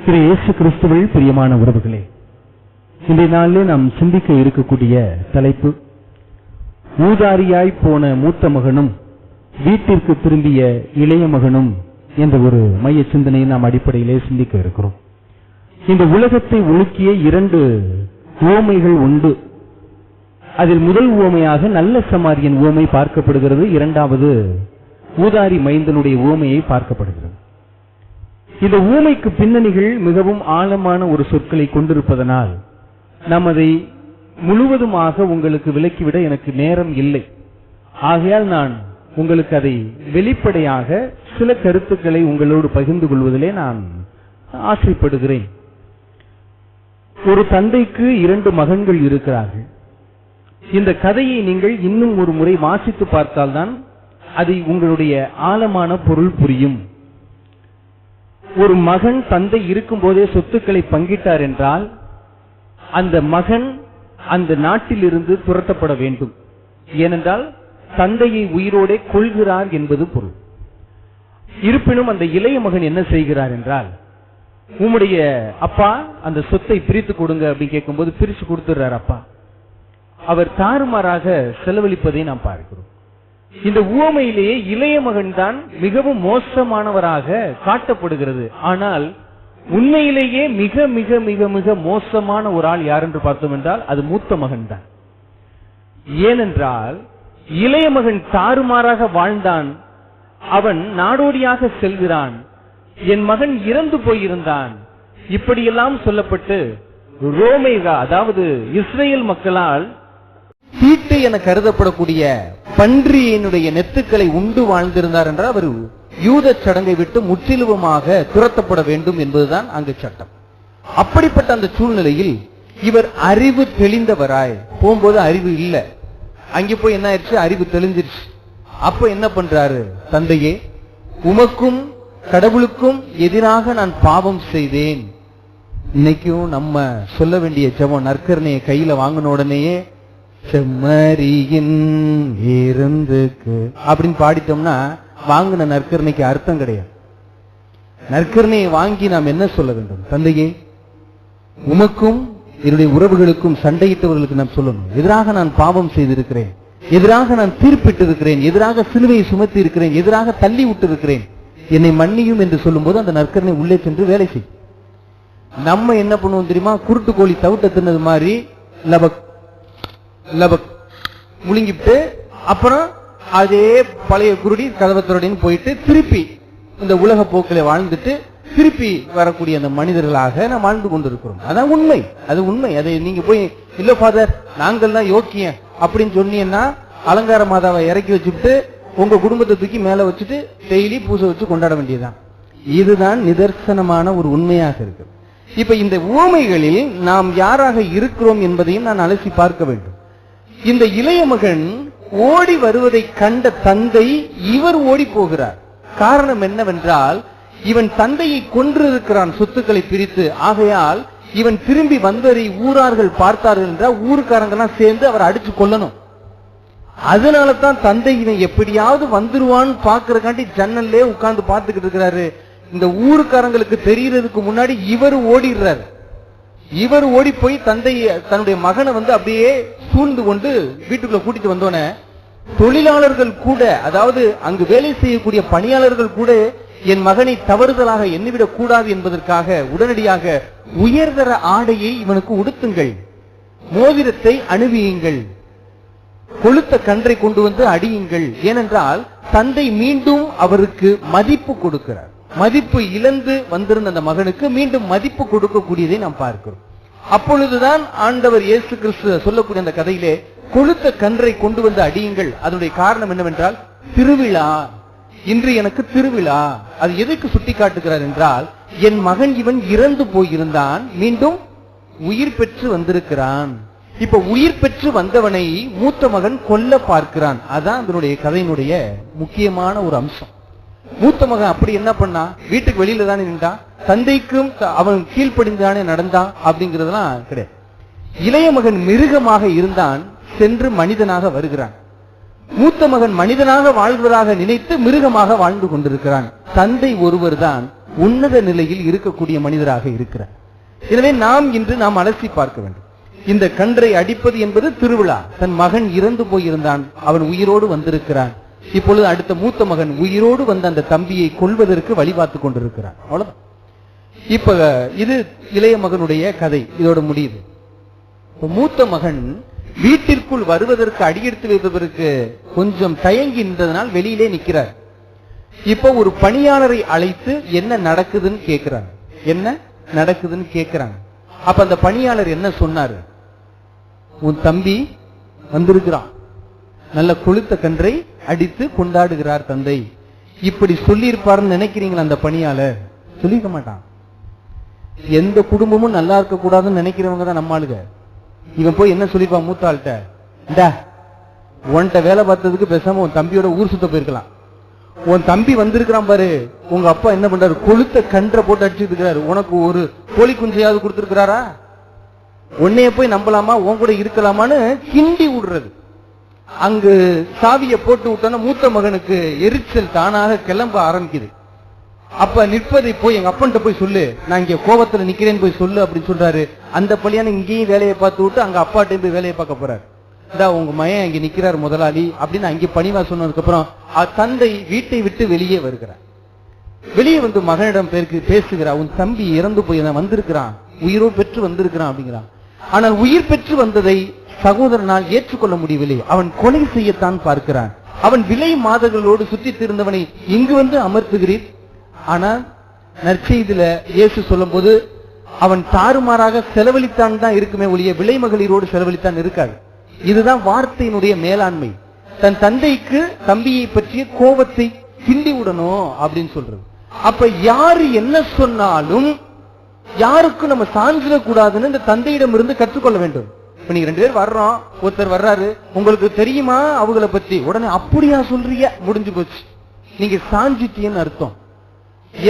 திரு இயேசு கிறிஸ்துவில் பிரியமான உறவுகளே, இன்றைய நாளிலே நாம் சிந்திக்க இருக்கக்கூடிய தலைப்பு, ஊதாரியாய் போன மூத்த மகனும் வீட்டிற்கு திரும்பிய இளைய மகனும் என்ற ஒரு மைய சிந்தனையை நாம் அடிப்படையிலே சிந்திக்க இருக்கிறோம். இந்த உலகத்தை உலுக்கிய இரண்டு உவமைகள் உண்டு. அதில் முதல் உவமையாக நல்ல சமாரியன் உவமை பார்க்கப்படுகிறது. இரண்டாவது ஊதாரி மைந்தனுடைய உவமையை பார்க்கப்படுகிறது. இந்த ஊமைக்கு பின்னணிகள் மிகவும் ஆழமான ஒரு சொற்களை கொண்டிருப்பதனால் நாம் அதை முழுவதுமாக உங்களுக்கு விளக்கிவிட எனக்கு நேரம் இல்லை. ஆகையால் நான் உங்களுக்கு அதை வெளிப்படையாக சில கருத்துக்களை உங்களோடு பகிர்ந்து கொள்வதிலே நான் ஆசைப்படுகிறேன். ஒரு தந்தைக்கு இரண்டு மகன்கள் இருக்கிறார்கள். இந்த கதையை நீங்கள் இன்னும் ஒரு முறை வாசித்து பார்த்தால்தான் அதை உங்களுடைய ஆழமான பொருள் புரியும். ஒரு மகன் தந்தை இருக்கும் போதே சொத்துக்களை பங்கிட்டார் என்றால் அந்த மகன் அந்த நாட்டிலிருந்து துரத்தப்பட வேண்டும். ஏனென்றால் தந்தையை உயிரோடே கொள்கிறார் என்பது பொருள். இருப்பினும் அந்த இளைய மகன் என்ன செய்கிறார் என்றால், உம்முடைய அப்பா அந்த சொத்தை பிரித்து கொடுங்க அப்படின்னு கேட்கும்போது பிரிச்சு கொடுத்துறார் அப்பா. அவர் தாறுமாறாக செலவழிப்பதை நாம் பார்க்கிறோம். இந்த உவமையிலேயே இளைய மகன் தான் மிகவும் மோசமானவராக காட்டப்படுகிறது. ஆனால் உண்மையிலேயே மிக மிக மிக மிக மோசமான ஒரு ஆள் யார் என்று பார்த்தோம் என்றால் அது மூத்த மகன் தான். ஏனென்றால் இளைய மகன் தாறுமாறாக வாழ்ந்தான். அவன் நாடோடியாக செல்கிறான். என் மகன் இறந்து போயிருந்தான் இப்படியெல்லாம் சொல்லப்பட்டு ரோமேகா, அதாவது இஸ்ரேல் மக்களால் தீட்டு என கருதப்படக்கூடிய பன்றியினுடைய நெத்துக்களை உண்டு வாழ்ந்திருந்தார் என்றால் அவர் யூத சடங்கை விட்டு முற்றிலுமாக துரத்தப்பட வேண்டும் என்பதுதான் அங்கு சட்டம். அப்படிப்பட்ட அந்த சூழ்நிலையில் இவர் அறிவு தெளிந்தவராய் போகும்போது அறிவு இல்லை. அங்கே போய் என்ன ஆயிடுச்சு, அறிவு தெளிஞ்சிருச்சு. அப்ப என்ன பண்றாரு, தந்தையே உமக்கும் கடவுளுக்கும் எதிராக நான் பாவம் செய்தேன். இன்னைக்கும் நம்ம சொல்ல வேண்டிய ஜெபம், நற்கருணையை கையில வாங்கின உடனேயே செம்மறியின் இருந்துக்கு அப்படின்னு பாடிட்டோம்னா வாங்கின நற்கருணைக்கு அர்த்தம் கிடையாது. நற்கருணையை வாங்கி நாம் என்ன சொல்ல வேண்டும், தந்தையே உமக்கும் என்னுடைய உறவுகளுக்கும் சண்டையிட்டவர்களுக்கு நாம் சொல்லணும், எதிராக நான் பாவம் செய்திருக்கிறேன், எதிராக நான் தீர்ப்பிட்டு இருக்கிறேன், எதிராக சிலுவையை சுமத்தி இருக்கிறேன், எதிராக தள்ளி விட்டு இருக்கிறேன், என்னை மன்னியும் என்று சொல்லும் போது அந்த நற்கருணை உள்ளே சென்று வேலை செய்யும். நம்ம என்ன பண்ணுவோம் தெரியுமா, குருட்டு கோழி தவிட்ட தின்னது மாதிரி லபக் லபக் முழுங்கிட்டு அப்புறம் அதே பழைய குருடி கதவத்தோடன்னு போயிட்டு திருப்பி இந்த உலக போக்கில வாழ்ந்துட்டு திருப்பி வரக்கூடிய அந்த மனிதர்களாக நாம் வாழ்ந்து கொண்டிருக்கிறோம். அதான் உண்மை, அது உண்மை. அதை நீங்க போய் இல்ல ஃபாதர் நாங்கள் தான் யோக்கியம் அப்படின்னு சொன்னீங்கன்னா அலங்கார மாதாவை இறக்கி வச்சுட்டு உங்க குடும்பத்தை தூக்கி மேல வச்சுட்டு டெய்லி பூசை வச்சு கொண்டாட வேண்டியதுதான். இதுதான் நிதர்சனமான ஒரு உண்மையாக இருக்கு. இப்ப இந்த உவமைகளில் நாம் யாராக இருக்கிறோம் என்பதையும் நான் அலசி பார்க்க வேண்டும். இந்த இளைய மகன் ஓடி வருவதை கண்ட தந்தை இவர் ஓடி போகிறார். காரணம் என்னவென்றால் இவன் தந்தையை கொன்றிருக்கிறான் சொத்துக்களை பிரித்து. ஆகையால் இவன் திரும்பி வந்ததை ஊரார்கள் பார்த்தார்கள் என்றால் ஊருக்காரங்கெல்லாம் சேர்ந்து அவர் அடிச்சு கொல்லணும். அதனால தான் தந்தை இவன் எப்படியாவது வந்துருவான்னு பாக்குறக்காண்டி ஜன்னல்லே உட்கார்ந்து பார்த்துக்கிட்டு இருக்கிறாரு. இந்த ஊருக்காரங்களுக்கு தெரியறதுக்கு முன்னாடி இவர் ஓடிடுறாரு. இவர் ஓடி போய் தன்னுடைய மகனை அப்படியே சூழ்ந்து கொண்டு வீட்டுக்குள்ள கூட்டிட்டு வந்தோன்னே தொழிலாளர்கள் கூட, அதாவது அங்கு வேலை செய்யக்கூடிய பணியாளர்கள் கூட என் மகனை தவறுதலாக எண்ணிவிடக் கூடாது என்பதற்காக உடனடியாக உயர்தர ஆடையை இவனுக்கு உடுத்துங்கள், மோதிரத்தை அணிவியுங்கள், கொளுத்த கன்றை கொண்டு வந்து அடியுங்கள். ஏனென்றால் தந்தை மீண்டும் அவருக்கு மதிப்பு கொடுக்கிறார். மதிப்பு இழந்து வந்திருந்த அந்த மகனுக்கு மீண்டும் மதிப்பு கொடுக்கக்கூடியதை நாம் பார்க்கிறோம். அப்பொழுதுதான் ஆண்டவர் இயேசு கிறிஸ்து சொல்லக்கூடிய அந்த கதையிலே கொளுத்த கன்றை கொண்டு வந்து அடியுங்கள். அதனுடைய காரணம் என்னவென்றால் திருவிழா, இன்று எனக்கு திருவிழா. அது எதற்கு சுட்டி காட்டுகிறார் என்றால் என் மகன் இவன் இறந்து போயிருந்தான், மீண்டும் உயிர் பெற்று வந்திருக்கிறான். இப்ப உயிர் பெற்று வந்தவனை மூத்த மகன் கொல்ல பார்க்கிறான். அதான் அதனுடைய கதையினுடைய முக்கியமான ஒரு அம்சம். மூத்த மகன் அப்படி என்ன பண்ணா, வீட்டுக்கு வெளியில தானே நின்றா, தந்தைக்கும் அவன் கீழ்ப்படிந்தானே நடந்தான் அப்படிங்கிறதுலாம் கிடையாது. இளைய மகன் மிருகமாக இருந்தான், சென்று மனிதனாக வருகிறான். மூத்த மகன் மனிதனாக வாழ்வதாக நினைத்து மிருகமாக வாழ்ந்து கொண்டிருக்கிறான். தந்தை ஒருவர் தான் உன்னத நிலையில் இருக்கக்கூடிய மனிதராக இருக்கிறார். எனவே நாம் அலசி பார்க்க வேண்டும். இந்த கன்றை அடிப்பது என்பது திருவிழா. தன் மகன் இறந்து போயிருந்தான், அவன் உயிரோடு வந்திருக்கிறான். இப்பொழுது அடுத்த மூத்த மகன் உயிரோடு வந்த அந்த தம்பியை கொல்வதற்கு வழிபார்த்து கொண்டிருக்கிறான். அவ்வளவுதான். இப்ப இது இளைய மகனுடைய கதை, இதோட முடியுது. மூத்த மகன் வீட்டிற்குள் வருவதற்கு அடியெடுத்து வைப்பதற்கு கொஞ்சம் தயங்கி நின்றதனால் வெளியிலே நிற்கிறார். இப்ப ஒரு பணியாளரை அழைத்து என்ன நடக்குதுன்னு கேட்கிறாங்க. அப்ப அந்த பணியாளர் என்ன சொன்னாரு? உன் தம்பி வந்திருக்கிறான், நல்ல கொளுத்த கன்றை அடித்து கொண்டாடுகிறார் தந்தை. இப்படி சொல்லி இருப்பாருன்னு நினைக்கிறீங்களா? அந்த பணியாளர் சொல்லிக்க மாட்டான். எந்த குடும்பமும் நல்லா இருக்க கூடாதுன்னு நினைக்கிறவங்க தான் நம்ம ஆளுங்க. இவன் போய் என்ன சொல்லிப்பான் மூத்தாள்கிட்ட, இந்தா உன்கிட்ட வேலை பார்த்ததுக்கு பேசாம உன் தம்பியோட ஊர் சுத்த போயிருக்கலாம். உன் தம்பி வந்திருக்கிறான் பாரு, உங்க அப்பா என்ன பண்றாரு, கொளுத்த கன்றை போட்டு அடிச்சுட்டு இருக்கிறாரு, உனக்கு ஒரு கோழி குஞ்சையாவது கொடுத்திருக்கிறாரா? உன்னைய போய் நம்பலாமா, உன் கூட இருக்கலாமான்னு கிண்டி விடுறது. அங்கு சாவியை போட்டு விட்டோன்னா மூத்த மகனுக்கு எரிச்சல் தானாக கிளம்ப ஆரம்பிக்குது. அப்ப நிற்பதை போய் எங்க அப்பன்ட்ட போய் சொல்லு, நான் இங்க கோபத்துல நிக்கிறேன்னு போய் சொல்லு அப்படின்னு சொல்றாரு. அந்த பள்ளியான இங்கேயும் வேலையை பார்த்து விட்டு அங்க அப்பாட்டையும் போய் வேலையை பார்க்க போறாரு. இதா உங்க மகன் இங்க நிக்கிறார் முதலாளி அப்படின்னு அங்கே பணிவா சொன்னதுக்கு அப்புறம் தந்தை வீட்டை விட்டு வெளியே வருகிறார். வெளியே வந்து மகனிடம் பேசுகிறார். உன் தம்பி இறந்து போய் வந்திருக்கிறான், உயிரோ பெற்று வந்திருக்கிறான் அப்படிங்கிறான். ஆனால் உயிர் பெற்று வந்ததை சகோதரனால் ஏற்றுக்கொள்ள முடியவில்லை. அவன் கொலை செய்யத்தான் பார்க்கிறான். அவன் விலை மாதர்களோடு சுற்றி திருந்தவனை இங்கு வந்து அமர்த்துகிறீர். ஆனால் நற்செய்தியில இயேசு சொல்லும் போது அவன் தாறுமாறாக செலவழித்தான் தான் இருக்குமே ஒழிய விலை மகளிரோடு செலவழித்தான் இருக்காது. இதுதான் வார்த்தையினுடைய மேலாண்மை. தன் தந்தைக்கு தம்பியை பற்றிய கோபத்தை கிண்டி விடணும் அப்படின்னு சொல்றது. அப்ப யாரு என்ன சொன்னாலும் யாருக்கும் நம்ம சாஞ்சிட கூடாதுன்னு இந்த தந்தையிடம் இருந்து கற்றுக்கொள்ள வேண்டும். இப்ப நீங்க 2 பேர் வர்றோம், ஒருத்தர் வர்றாரு, உங்களுக்கு தெரியுமா அவங்களை பத்தி, உடனே அப்படியா சொல்றீங்க, முடிஞ்சு போச்சு, நீங்க சாஞ்சிட்டீங்கன்னு அர்த்தம்.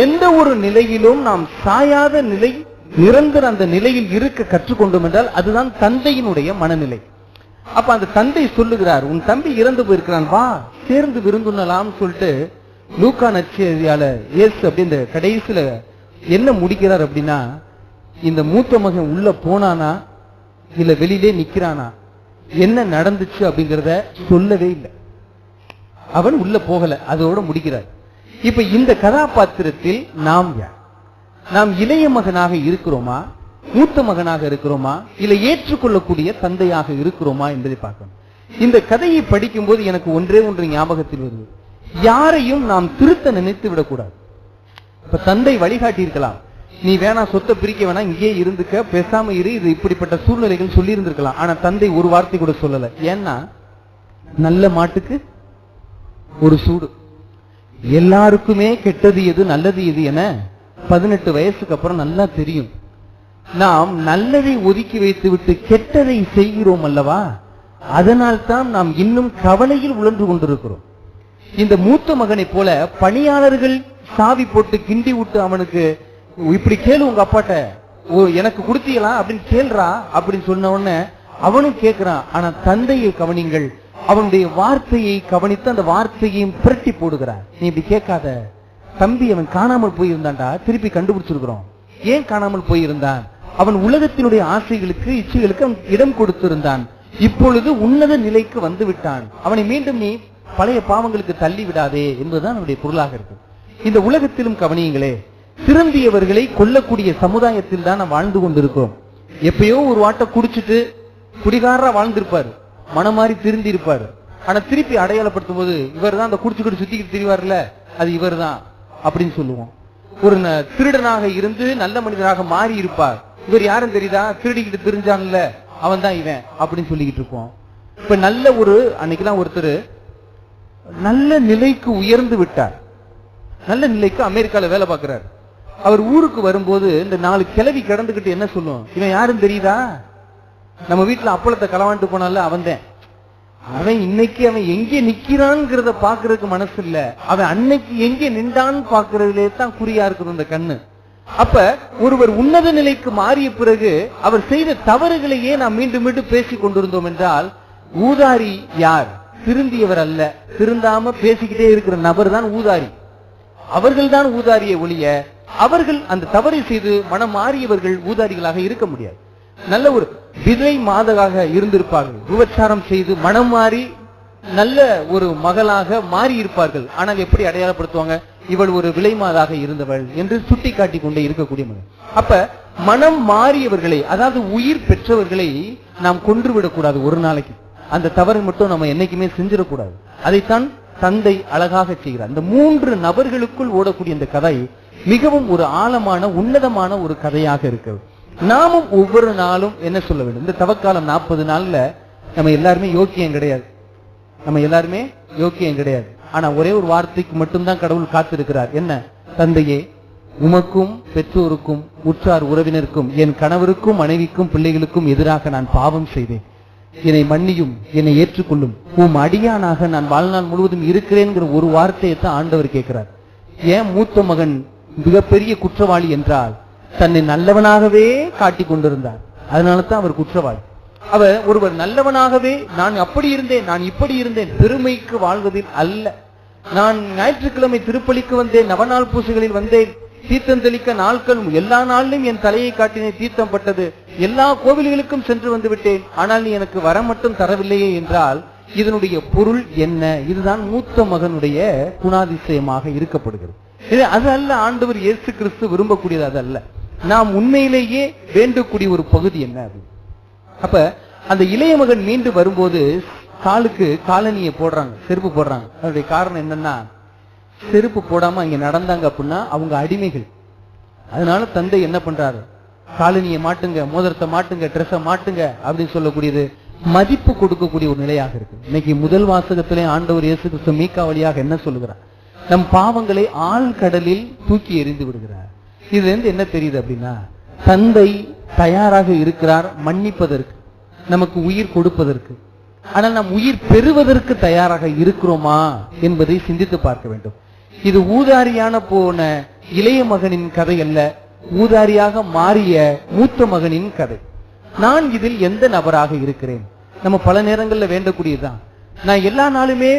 எந்த ஒரு நிலையிலும் நாம் சாயாத நிலை, நிரந்தர அந்த நிலையில் இருக்க கற்றுக்கொண்டோம் என்றால் அதுதான் தந்தையினுடைய மனநிலை. அப்ப அந்த தந்தை சொல்லுகிறார், உன் தம்பி இறந்து போயிருக்கிறான், வா சேர்ந்து விருந்துண்ணலாம் சொல்லிட்டு லூக்கா நற்செய்தியால இயேசு அப்படி இந்த கடைசியில என்ன முடிக்கிறார் அப்படின்னா, இந்த மூத்த மகன் உள்ள போனானா இல்ல வெளியிலே நிக்கிறானா, என்ன நடந்துச்சு அப்படிங்கறத சொல்லவே இல்லை. அவன் உள்ள போகல, அதோட முடிக்கிறார். இப்ப இந்த கதாபாத்திரத்தில் நாம் இளைய மகனாக இருக்கிறோமா, மூத்த மகனாக இருக்கிறோமா, இல்ல ஏற்றுக்கொள்ளக்கூடிய தந்தையாக இருக்கிறோமா என்பதை பார்க்கணும். இந்த கதையை படிக்கும் போது எனக்கு ஒன்றே ஒன்று ஞாபகத்தில் வருது. யாரையும் நாம் திருத்த நினைத்து விடக்கூடாது. இப்ப தந்தை வழிகாட்டி இருக்கலாம், நீ வேணா சொத்தை பிரிக்க வேணா, இங்கே இருந்துக்க, பேசாம இரு, இது இப்படிப்பட்ட சூழ்நிலைகள் சொல்லி இருந்திருக்கலாம். ஆனா தந்தை ஒரு வார்த்தை கூட சொல்லல. ஏன்னா நல்ல மாட்டுக்கு ஒரு சூடு, எல்லாருக்குமே கெட்டது எது நல்லது எது என 18 வயசுக்கு அப்புறம் நல்லா தெரியும். நாம் நல்லதை ஒதுக்கி வைத்து விட்டு கெட்டதை செய்கிறோம் அல்லவா, அதனால்தான் நாம் இன்னும் கவலையில் உழன்று கொண்டிருக்கிறோம். இந்த மூத்த மகனை போல பணியாளர்கள் சாவி போட்டு கிண்டி விட்டு அவனுக்கு இப்படி கேளு உங்க அப்பாட்ட, எனக்கு கொடுத்தீங்களா அப்படின்னு கேள்றா அப்படின்னு சொன்ன உடனே அவனும் கேட்கிறான். ஆனா தந்தையை கவனிங்கள், அவனுடைய வார்த்தையை கவனித்து அந்த வார்த்தையையும் புரட்டி போடுகிறார். நீ இப்படி கேட்காத, தம்பி அவன் காணாமல் போயிருந்தான்டா, திருப்பி கண்டுபிடிச்சிருக்கிறோம். ஏன் காணாமல் போயிருந்தான்? அவன் உலகத்தினுடைய ஆசைகளுக்கு இச்சைகளுக்கு அவன் இடம் கொடுத்திருந்தான். இப்பொழுது உன்னத நிலைக்கு வந்து விட்டான். அவனை மீண்டும் நீ பழைய பாவங்களுக்கு தள்ளி விடாதே என்பதுதான் அவனுடைய பொருளாக இருக்கு. இந்த உலகத்திலும் கவனியுங்களே, திருந்தியவர்களை கொல்லக்கூடிய சமுதாயத்தில் தான் நாம் வாழ்ந்து கொண்டிருக்கிறோம். எப்பயோ ஒரு வாட்டை குடிச்சிட்டு குடிகாரா வாழ்ந்திருப்பாரு, மனமாறி திருந்தி இருப்பாரு. ஆனா திருப்பி அடையாளப்படுத்தும் போது இவர் தான் அந்த குடிச்சுக்கிட்டு சுத்திக்கிட்டு திரிவார்ல, அது இவர் தான் அப்படின்னு சொல்லுவோம். ஒரு திருடனாக இருந்து நல்ல மனிதனாக மாறி இருப்பார். இவர் யாரும் தெரியுதா, திருடிக்கிட்டு தெரிஞ்சான்ல, அவன் தான் இவன் அப்படின்னு சொல்லிக்கிட்டு இருப்போம். இப்ப நல்ல ஒரு அன்னைக்கெல்லாம் ஒருத்தர் நல்ல நிலைக்கு உயர்ந்து விட்டார், நல்ல நிலைக்கு அமெரிக்கால வேலை பார்க்கிறார். அவர் ஊருக்கு வரும்போது இந்த 4 கிளவி கிடந்துகிட்டு என்ன சொல்லும், இவன் யாரும் தெரியுதா, நம்ம வீட்டுல அப்பளத்தை களவாண்டு போனால அவன்தான். அவன் இன்னைக்கு அவன் எங்கே நிக்கிறான்ங்கிறத பாக்குறதுக்கு மனசு இல்ல, அவன் அன்னைக்கு எங்கே நின்றான்னு பாக்குறதுலே தான் குறியா இருக்குது இந்த கண்ணு. அப்ப ஒருவர் உன்னத நிலைக்கு மாறிய பிறகு அவர் செய்த தவறுகளையே நாம் மீண்டும் மீண்டும் பேசிக் கொண்டிருந்தோம் என்றால் ஊதாரி யார்? திருந்தியவர் அல்ல, திருந்தாம பேசிக்கிட்டே இருக்கிற நபர் தான் ஊதாரி. அவர்கள் தான் ஊதாரியை ஒழிய அவர்கள் அந்த தவறை செய்து மனம் மாறியவர்கள் ஊதாரிகளாக இருக்க முடியாது. நல்ல ஒரு விதை மாதராக இருந்திருப்பார்கள், விபச்சாரம் செய்து மனம் மாறி நல்ல ஒரு மகளாக மாறி இருப்பார்கள். ஆனால் எப்படி அடையாளப்படுத்துவாங்க? இவள் ஒரு விலை மாதாக இருந்தவள் என்று சுட்டி காட்டி கொண்டே இருக்கக்கூடிய மகன். அப்ப மனம் மாறியவர்களை, அதாவது உயிர் பெற்றவர்களை நாம் கொன்று விடக்கூடாது. ஒரு நாளைக்கு அந்த தவறை மட்டும் நம்ம என்னைக்குமே செஞ்சிடக்கூடாது. அதைத்தான் தந்தை அழகாக செய்கிறார். இந்த 3 நபர்களுக்குள் ஓடக்கூடிய இந்த கதை மிகவும் ஒரு ஆழமான உன்னதமான ஒரு கதையாக இருக்கிறது. நாமும் ஒவ்வொரு நாளும் என்ன சொல்ல வேண்டும்? இந்த தவக்காலம் 40 நாள்ல நம்ம எல்லாருமே யோக்கியம் கிடையாது. ஆனா ஒரே ஒரு வார்த்தைக்கு மட்டும்தான் கடவுள் காத்திருக்கிறார். என்ன? தந்தையே, உமக்கும் பெற்றோருக்கும் உற்றார் உறவினருக்கும் என் கணவருக்கும் மனைவிக்கும் பிள்ளைகளுக்கும் எதிராக நான் பாவம் செய்தேன், என்னை மன்னியும், என்னை ஏற்றுக்கொள்ளும், உம் அடியானாக நான் வாழ்நாள் முழுவதும் இருக்கிறேன்கிற ஒரு வார்த்தையை தான் ஆண்டவர் கேட்கிறார். ஏன் மூத்த மகன் மிகப்பெரிய குற்றவாளி என்றால் தன்னை நல்லவனாகவே காட்டிக் கொண்டிருந்தார். அதனால தான் அவர் குற்றவாளி. அவர் ஒருவர் நல்லவனாகவே நான் அப்படி இருந்தேன், நான் இப்படி இருந்தேன், பெருமைக்கு வாழ்வதில் அல்ல. நான் ஞாயிற்றுக்கிழமை திருப்பலிக்கு வந்தேன், நவநாள் பூசைகளில் வந்தேன், தீர்த்தம் தெளிக்க நாட்கள் எல்லா நாளிலும் என் தலையை காட்டினேன், தீர்த்தம் பட்டது, எல்லா கோவில்களுக்கும் சென்று வந்து விட்டேன், ஆனால் நீ எனக்கு வர மட்டும் தரவில்லையே என்றால் இதனுடைய பொருள் என்ன? இதுதான் மூத்த மகனுடைய குணாதிசயமாக இருக்கப்படுகிறது. அது அல்ல ஆண்டவர் இயேசு கிறிஸ்து விரும்பக்கூடியது. அது அல்ல. நாம் உண்மையிலேயே வேண்டக்கூடிய ஒரு பகுதி என்ன? அது அப்ப அந்த இளைய மகன் மீண்டு வரும்போது காலுக்கு காலனியை போடுறாங்க, செருப்பு போடுறாங்க. அதனுடைய காரணம் என்னன்னா, செருப்பு போடாம இங்க நடந்தாங்க அப்படின்னா அவங்க அடிமைகள். அதனால தந்தை என்ன பண்றாரு? காலனியை மாட்டுங்க, மோதிரத்தை மாட்டுங்க, ட்ரெஸ்ஸை மாட்டுங்க அப்படின்னு சொல்லக்கூடியது மதிப்பு கொடுக்கக்கூடிய ஒரு நிலையாக இருக்கு. இன்னைக்கு முதல் வாசகத்திலே ஆண்டவர் இயேசு கிறிஸ்து மீகா வழியாக என்ன சொல்லுகிறார்? நம் பாவங்களை ஆழ்கடலில் தூக்கி எறிந்து விடுகிறார். இதுல இருந்து என்ன தெரியுது அப்படின்னா, தந்தை தயாராக இருக்கிறார் மன்னிப்பதற்கு, நமக்கு உயிர் கொடுப்பதற்கு. ஆனால் நாம் உயிர் பெறுவதற்கு தயாராக இருக்கிறோமா என்பதை சிந்தித்து பார்க்க வேண்டும். இது ஊதாரியான போன இளைய மகனின் கதை அல்ல, ஊதாரியாக மாறிய மூத்த மகனின் கதை. நான் இதில் எந்த நபராக இருக்கிறேன்? நம்ம பல நேரங்களில் வேண்டக்கூடியதுதான். நான் எல்லா நாளுமே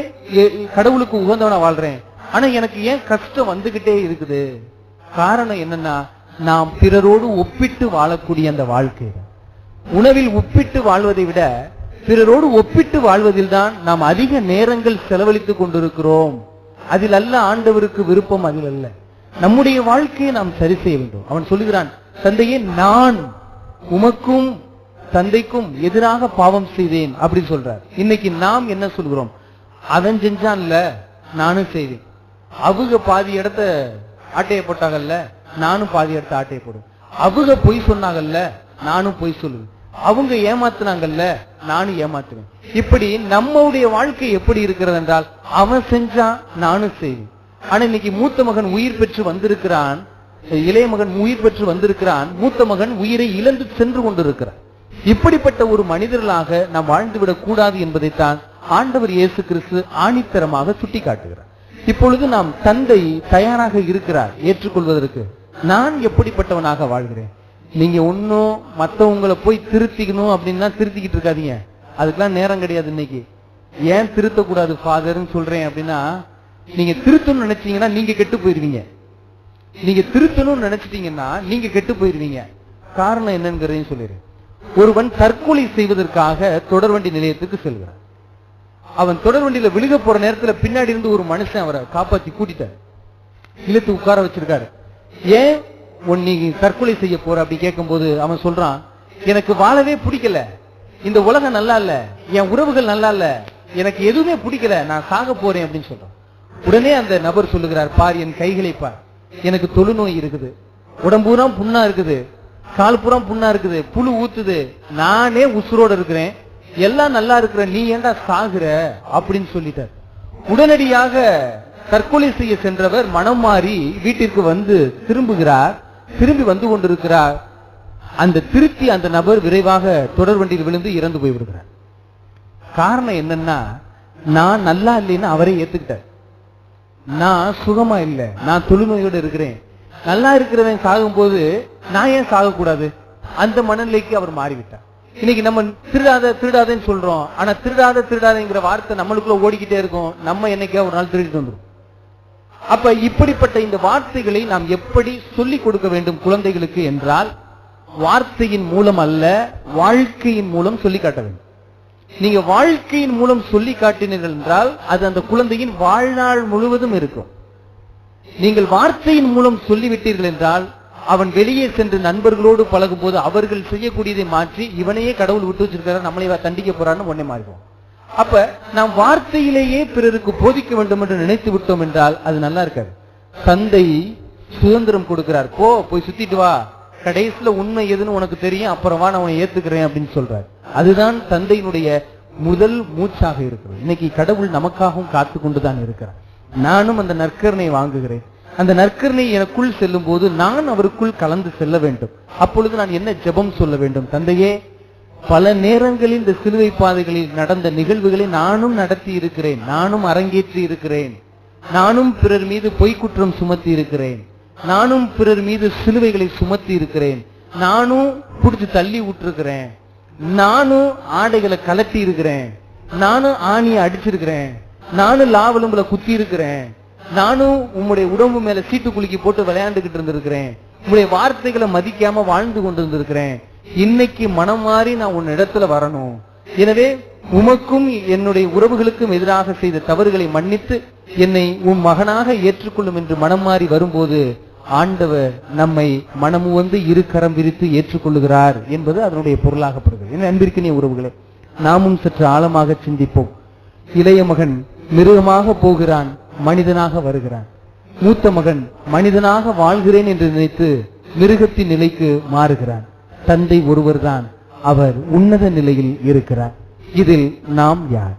கடவுளுக்கு உகந்தவனா வாழ்றேன், ஆனா எனக்கு ஏன் கஷ்டம் வந்துகிட்டே இருக்குது? காரணம் என்னன்னா, நாம் பிறரோடு ஒப்பிட்டு வாழக்கூடிய அந்த வாழ்க்கை. உணவில் ஒப்பிட்டு வாழ்வதை விட பிறரோடு ஒப்பிட்டு வாழ்வதில் தான் நாம் அதிக நேரங்கள் செலவழித்துக் கொண்டிருக்கிறோம். அதில் அல்ல ஆண்டவருக்கு விருப்பம், அதில் அல்ல. நம்முடைய வாழ்க்கையை நாம் சரி செய்ய வேண்டும். அவன் சொல்லுகிறான், தந்தையே, நான் உமக்கும் தந்தைக்கும் எதிராக பாவம் செய்தேன் அப்படின்னு சொல்றார். இன்னைக்கு நாம் என்ன சொல்கிறோம்? அவன் செஞ்சான்ல, நானும் செய்வேன். அவங்க பாதி இடத்த ஆட்டையை போட்டாங்கல்ல, நானும் பாதி இடத்த ஆட்டையை போடுவேன். அவங்க பொய் சொன்னாங்கல்ல, நானும் பொய் சொல்லுவேன். அவங்க ஏமாத்துனாங்கல்ல, நானும் ஏமாத்துவேன். இப்படி நம்முடைய வாழ்க்கை எப்படி இருக்கிறது என்றால், அவன் செஞ்சான், நானும் செய்வேன். ஆனா இன்னைக்கு மூத்த மகன் உயிர் பெற்று வந்திருக்கிறான், இளைய மகன் உயிர் பெற்று வந்திருக்கிறான், மூத்த மகன் உயிரை இழந்து சென்று கொண்டிருக்கிறான். இப்படிப்பட்ட ஒரு மனிதர்களாக நாம் வாழ்ந்துவிடக் கூடாது என்பதைத்தான் ஆண்டவர் இயேசு கிறிஸ்து ஆணித்தரமாக சுட்டி காட்டுகிறார். இப்பொழுது நாம் தந்தை தயாராக இருக்கிறார் ஏற்றுக்கொள்வதற்கு. நான் எப்படிப்பட்டவனாக வாழ்கிறேன்? நீங்க ஒன்னும் மற்றவங்களை போய் திருத்திக்கணும் அப்படின்னா திருத்திக்கிட்டு இருக்காதீங்க, அதுக்கெல்லாம் நேரம் கிடையாது. இன்னைக்கு ஏன் திருத்தக்கூடாது ஃபாதர்ன்னு சொல்றேன் அப்படின்னா, நீங்க திருத்தணும்னு நினைச்சீங்கன்னா நீங்க கெட்டு போயிருவீங்க. நீங்க திருத்தணும்னு நினைச்சிட்டீங்கன்னா நீங்க கெட்டு போயிருவீங்க. காரணம் என்னன்னு சொல்லிடுறேன். ஒருவன் தற்கொலை செய்வதற்காக தொடர்வண்டி நிலையத்துக்கு செல்கிறான். அவன் தொடர்வண்டியில விழுக போற நேரத்துல பின்னாடி இருந்து ஒரு மனுஷன் அவரை காப்பாத்தி கூட்டிட்டார், இழுத்து உட்கார வச்சிருக்காரு. ஏன் நீ தற்கொலை செய்ய போற அப்படி கேட்கும் போது அவன் சொல்றான், எனக்கு வாழவே பிடிக்கல, இந்த உலகம் நல்லா இல்ல, என் உறவுகள் நல்லா இல்ல, எனக்கு எதுவுமே பிடிக்கல, நான் சாக போறேன் அப்படின்னு சொல்றான். உடனே அந்த நபர் சொல்லுகிறார், பார் என் கைகளை பார், எனக்கு தொழுநோய் இருக்குது, உடம்பூரா புண்ணா இருக்குது, கால் புறம் புண்ணா இருக்குது, புழு ஊத்துது, நானே உசுரோட இருக்கிறேன், எல்லாம் நல்லா இருக்கிற, நீ ஏண்டா சாகுற அப்படின்னு சொல்லிட்டார். உடனடியாக தற்கொலை செய்ய சென்றவர் மனம் மாறி வீட்டிற்கு வந்து திரும்புகிறார். திரும்பி வந்து கொண்டிருக்கிறார். அந்த திருத்தி அந்த நபர் விரைவாக தொடர்வண்டியில் விழுந்து இறந்து போய்விடுகிறார். காரணம் என்னன்னா, நான் நல்லா இல்லைன்னு அவரை ஏத்துக்கிட்டார். நான் சுகமா இல்லை, நான் தொழுநோயோடு இருக்கிறேன், நல்லா இருக்கிறவன் சாகும் போது நான் ஏன் சாகக்கூடாது, அந்த மனநிலைக்கு அவர் மாறிவிட்டார். இன்னைக்கு நம்ம திருடாதன்னு சொல்றோம், ஆனா திருடாதங்கிற வார்த்தை நம்மளுக்குள்ள ஓடிக்கிட்டே இருக்கும். நம்ம என்னைக்கா ஒரு நாள் திருடிட்டு வந்துடும். அப்ப இப்படிப்பட்ட இந்த வார்த்தைகளை நாம் எப்படி சொல்லிக் கொடுக்க வேண்டும் குழந்தைகளுக்கு என்றால், வார்த்தையின் மூலம் அல்ல, வாழ்க்கையின் மூலம் சொல்லி காட்ட வேண்டும். நீங்க வாழ்க்கையின் மூலம் சொல்லி காட்டினீர்கள் என்றால் அது அந்த குழந்தையின் வாழ்நாள் முழுவதும் இருக்கும். நீங்கள் வார்த்தையின் மூலம் சொல்லிவிட்டீர்கள் என்றால் அவன் வெளியே சென்று நண்பர்களோடு பழகும் போது அவர்கள் செய்யக்கூடியதை மாற்றி இவனையே கடவுள் விட்டு வச்சிருக்கிறார், நம்மளை தண்டிக்க போறான்னு உடனே மாறிடுவோம். அப்ப நாம் வார்த்தையிலேயே பிறருக்கு போதிக்க வேண்டும் என்று நினைத்து விட்டோம் என்றால் அது நல்லா இருக்காது. தந்தை சுதந்திரம் கொடுக்கிறார், போய் சுத்திட்டு வா, கடைசியில உண்மை எதுன்னு உனக்கு தெரியும், அப்புறம் வா நான் உன்னை ஏத்துக்கிறேன் அப்படின்னு சொல்றார். அதுதான் தந்தையினுடைய முதல் மூச்சாக இருக்கிறது. இன்னைக்கு கடவுள் நமக்காகவும் காத்து கொண்டுதான் இருக்கிறார். நானும் அந்த நற்கருணை வாங்குகிறேன். அந்த நற்கருணை எனக்குள் செல்லும் போது நான் அவருக்குள் கலந்து செல்ல வேண்டும். அப்பொழுது நான் என்ன ஜெபம் சொல்ல வேண்டும்? தந்தையே, பல நேரங்களில் இந்த சிலுவை பாதைகளில் நடந்த நிகழ்வுகளை நானும் நடத்தி இருக்கிறேன், நானும் அரங்கேற்றி இருக்கிறேன், நானும் பிறர் மீது பொய்க்குற்றம் சுமத்தி இருக்கிறேன், நானும் பிறர் மீது சிலுவைகளை சுமத்தி இருக்கிறேன், நானும் புடிச்சு தள்ளி விட்டுருக்கிறேன், நானும் ஆடைகளை கலட்டி இருக்கிறேன், நானும் ஆணியை அடிச்சிருக்கிறேன், நானும் லாவலும்புல குத்தி இருக்கிறேன், நானும் உம்முடைய உடம்பு மேல சீட்டு குலுக்கி போட்டு விளையாண்டுகிட்டு இருந்திருக்கிறேன், உங்களுடைய வார்த்தைகளை மதிக்காம வாழ்ந்து கொண்டிருந்திருக்கிறேன். இன்னைக்கு மனம் மாறி நான் உன் இடத்துல வரணும். எனவே உமக்கும் என்னுடைய உறவுகளுக்கும் எதிராக செய்த தவறுகளை மன்னித்து என்னை உன் மகனாக ஏற்றுக்கொள்ளும் என்று மனம் மாறி வரும்போது ஆண்டவர் நம்மை மனமு வந்து இரு கரம் விரித்து ஏற்றுக்கொள்ளுகிறார் என்பது அதனுடைய பொருளாகப்படுகிறது. என் அன்பிற்கினிய உறவுகளே, நாமும் சற்று ஆழமாக சிந்திப்போம். இளைய மகன் மிருகமாக போகிறான், மனிதனாக வருகிறான். மூத்த மகன் மனிதனாக வாழ்கிறேன் என்று நினைத்து மிருகத்தின் நிலைக்கு மாறுகிறான். தந்தை ஒருவர்தான், அவர் உன்னத நிலையில் இருக்கிறார். இதில் நாம் யார்?